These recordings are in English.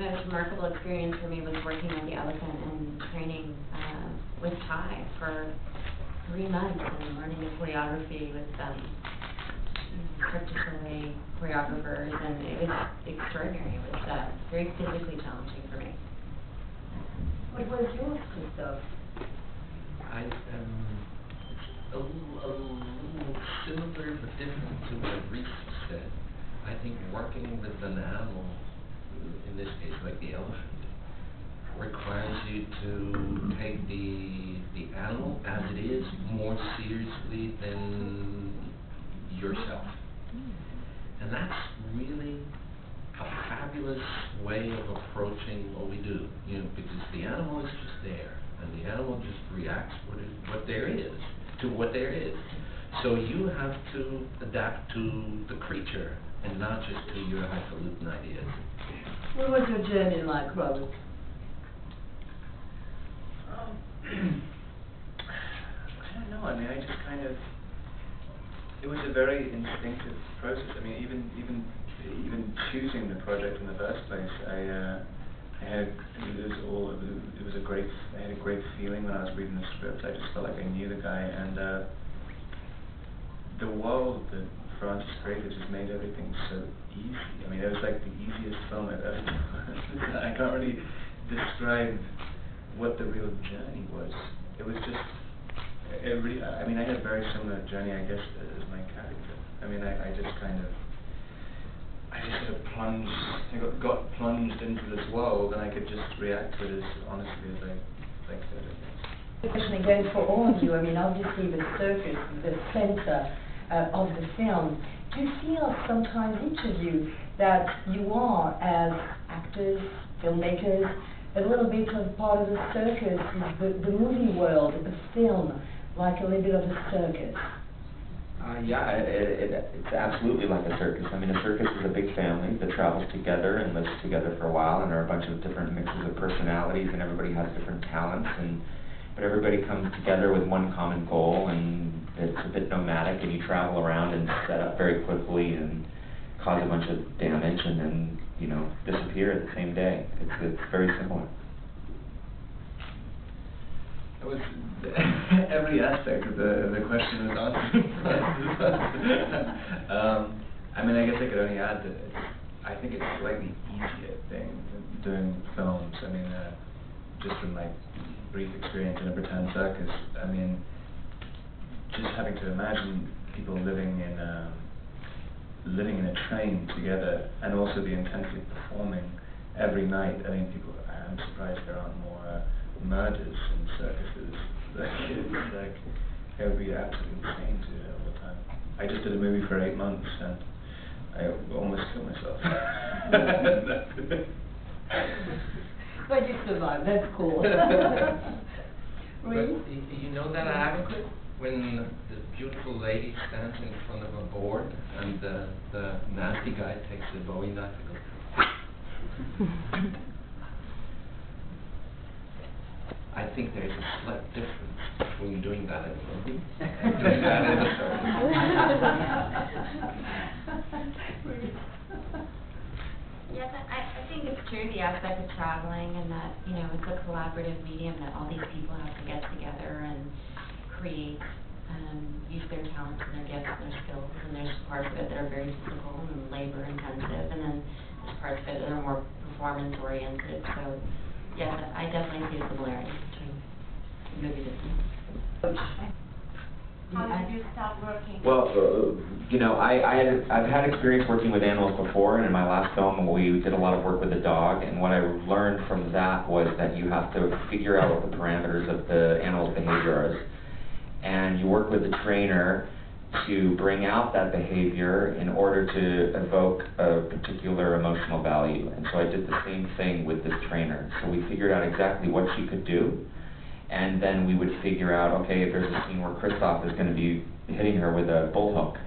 most remarkable experience for me was working with the elephant and training with Thai for 3 months and learning the choreography with particularly choreographers, and it was extraordinary. It was very physically challenging for me. What was yours, Christoph? A little similar but different to what Reese said. I think working with an animal, in this case like the elephant, requires you to take the animal as it is more seriously than yourself. And that's really a fabulous way of approaching what we do, you know, because the animal is just there, and the animal just reacts what there is, to what there is. So you have to adapt to the creature and not just to your highfalutin ideas. What was your journey like, Robert? I don't know. I mean, I just kind of. It was a very instinctive process. I mean, even choosing the project in the first place, I had a great feeling when I was reading the script. I just felt like I knew the guy, and the world that Francis created just made everything so easy. I mean, it was like the easiest film I've ever done. I can't really describe what the real journey was. It was just, I mean, I had a very similar journey, I guess, as my character. I mean, I just sort of plunged, I got plunged into this world, and I could just react to it as honestly as I could, I guess. Question again for all of you. I mean, obviously the circus, the center of the film. Do you feel sometimes, each of you, that you are, as actors, filmmakers, a little bit of part of the circus, the movie world, the film, like a little bit of a circus? Yeah, it's absolutely like a circus. I mean, a circus is a big family that travels together and lives together for a while, and there are a bunch of different mixes of personalities, and everybody has different talents, but everybody comes together with one common goal, and it's a bit nomadic, and you travel around and set up very quickly and cause a bunch of damage, and then, you know, disappear at the same day. It's very similar. It was every aspect of the question was answered. I mean, I guess I could only add that I think it's a slightly easier thing than doing films. I mean, just from my brief experience in a pretend circus, I mean, just having to imagine people living in a train together, and also the intensity of performing every night. I mean, I'm surprised there aren't more murders in circuses. Like, it would be absolutely insane to do it all the time. I just did a movie for 8 months, and I almost killed myself. But you survived, that's cool. Reese? You know that act when the beautiful lady stands in front of a board and the nasty guy takes the Bowie knife and goes. I think there's a slight difference between doing that in a movie and doing that in a circus. Yes, I think it's true, the aspect of traveling, and that, you know, it's a collaborative medium, that all these people have to get together and create, use their talents and their gifts and their skills, and there's parts of it that are very physical and labor intensive, and then there's parts of it that are more performance oriented. So yes, I definitely see a similarity between the movies. How did you start working? Well, you know, I've had experience working with animals before, and in my last film we did a lot of work with a dog, and what I learned from that was that you have to figure out what the parameters of the animal's behavior is, and you work with the trainer to bring out that behavior in order to evoke a particular emotional value. And so I did the same thing with this trainer. So we figured out exactly what she could do, and then we would figure out, okay, if there's a scene where Christoph is going to be hitting her with a bullhook,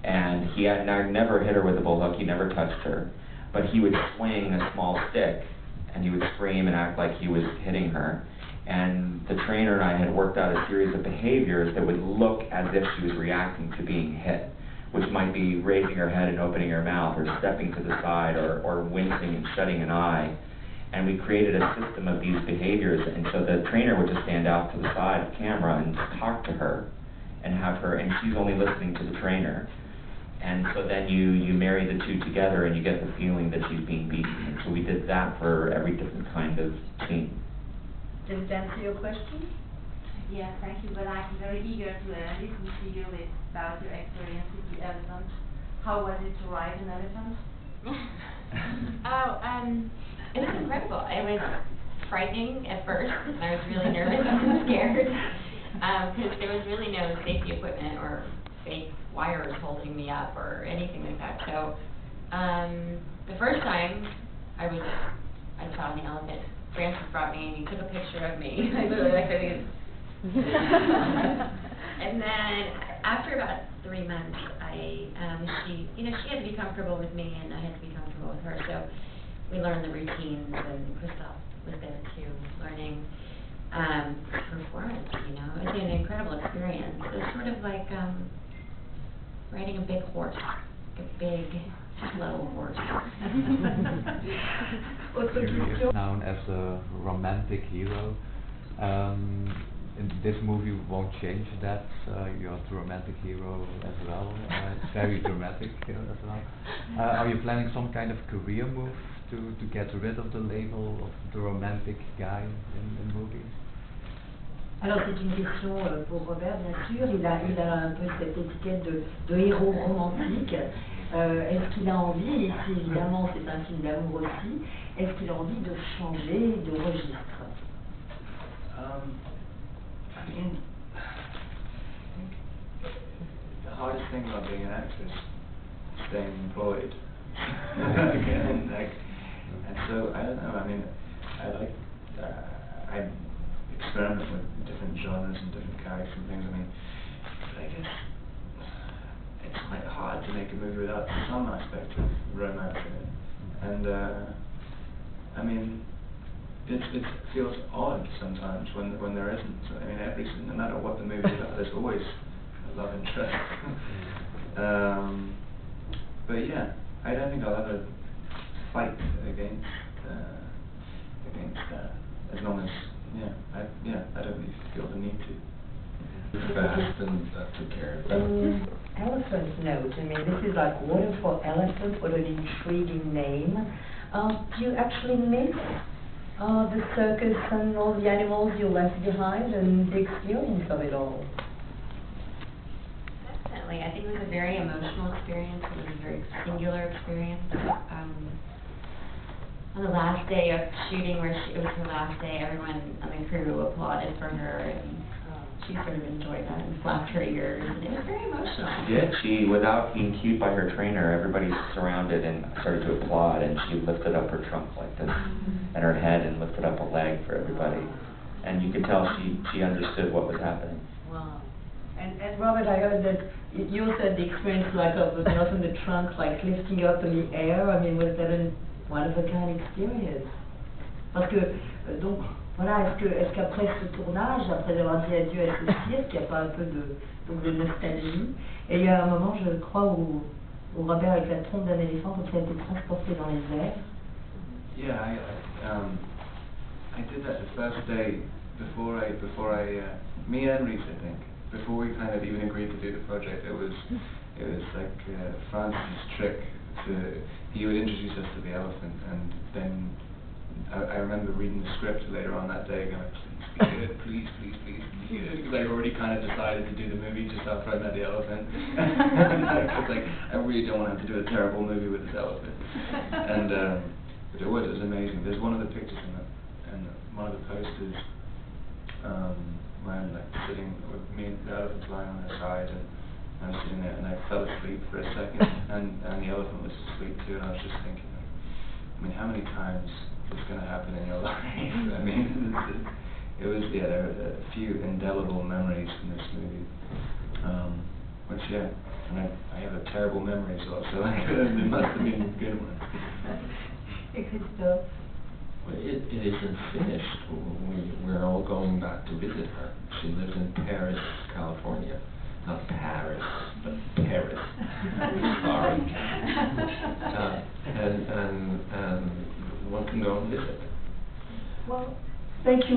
and he had never hit her with a bullhook, he never touched her, but he would swing a small stick, and he would scream and act like he was hitting her. And the trainer and I had worked out a series of behaviors that would look as if she was reacting to being hit, which might be raising her head and opening her mouth, or stepping to the side, or wincing and shutting an eye. And we created a system of these behaviors, and so the trainer would just stand out to the side of camera and talk to her, and have her, and she's only listening to the trainer. And so then you marry the two together, and you get the feeling that she's being beaten. And so we did that for every different kind of scene. Does it answer your question? Yes, thank you, but I'm very eager to listen to you about your experience with the elephant. How was it to ride an elephant? It was incredible. It was frightening at first, and I was really nervous and scared, because there was really no safety equipment or fake wires holding me up or anything like that. So, the first time I saw the elephant, Francis brought me and he took a picture of me. I literally like this. And then after about 3 months, she had to be comfortable with me, and I had to be comfortable with her. So we learned the routines, and Christoph was there too, learning performance. It was an incredible experience. It was sort of like riding a big horse, a big, slow horse. He is known as a romantic hero. In this movie won't change that. You're the romantic hero as well. It's very dramatic here as well. Are you planning some kind of career move to get rid of the label of the romantic guy in movies? Alors c'est une question pour Robert, bien sûr. Il a un peu cette étiquette de héros romantique. Est-ce qu'il a envie, et si évidemment c'est un film d'amour aussi, est-ce qu'il a envie de changer de registre? I mean, the hardest thing about being an actor is staying employed. And so I don't know. I mean, I experiment with different genres and different characters and things. I mean, but I guess it's quite hard to make a movie without some aspect of romance in it. And I mean, it feels odd sometimes when there isn't. I mean, no matter what the movie is about, there's always a love interest. But yeah, I don't think I'll ever fight against that, as long as I don't really feel the need to. Fast and took care of that. Elephant Note. I mean, this is like Water for Elephant. What an intriguing name. Do you actually miss the circus and all the animals you left behind and the experience of it all? Definitely. I think it was a very emotional experience. It was a very singular experience. On the last day of shooting, it was her last day, everyone on the crew applauded for her, and she sort of enjoyed that and flapped her ears, and it was very emotional. She, without being cued by her trainer, everybody surrounded and started to applaud, and she lifted up her trunk like this, and her head, and lifted up a leg for everybody. And you could tell she understood what was happening. Wow. And Robert, I heard that you also had the experience like of the nose in the trunk, like lifting up in the air. I mean, was that a one-of-a-kind experience? Parce que, donc, voilà, est-ce qu'après ce tournage, après avoir dit adieu à ce cirque, il n'y a pas un peu de nostalgie? Et il y a un moment, je crois, où Robert, avec la trompe d'un éléphant, comme ça a été transporté dans les airs. Yeah, I did that the first day before I me and Reese, I think, before we kind of even agreed to do the project. It was like Francis' trick he would introduce us to the elephant, and then I remember reading the script later on that day, going, please be good, because I already kind of decided to do the movie just after I met the elephant. Because I really don't want to have to do a terrible movie with this elephant. And but it was amazing. There's one of the pictures in one of the posters where I'm like sitting with me and the elephant's lying on her side, and I was sitting there and I fell asleep for a second, and the elephant was asleep too, and I was just thinking, I mean, how many times is this going to happen in your life? I mean, it was, there were a few indelible memories in this movie, which, and I have a terrible memory as well, so it must have been good ones. Christoph? Well, it isn't finished. We're all going back to visit her. She lives in Paris, California. Not Paris, but Paris. Sorry. And one can go and visit. Well, thank you.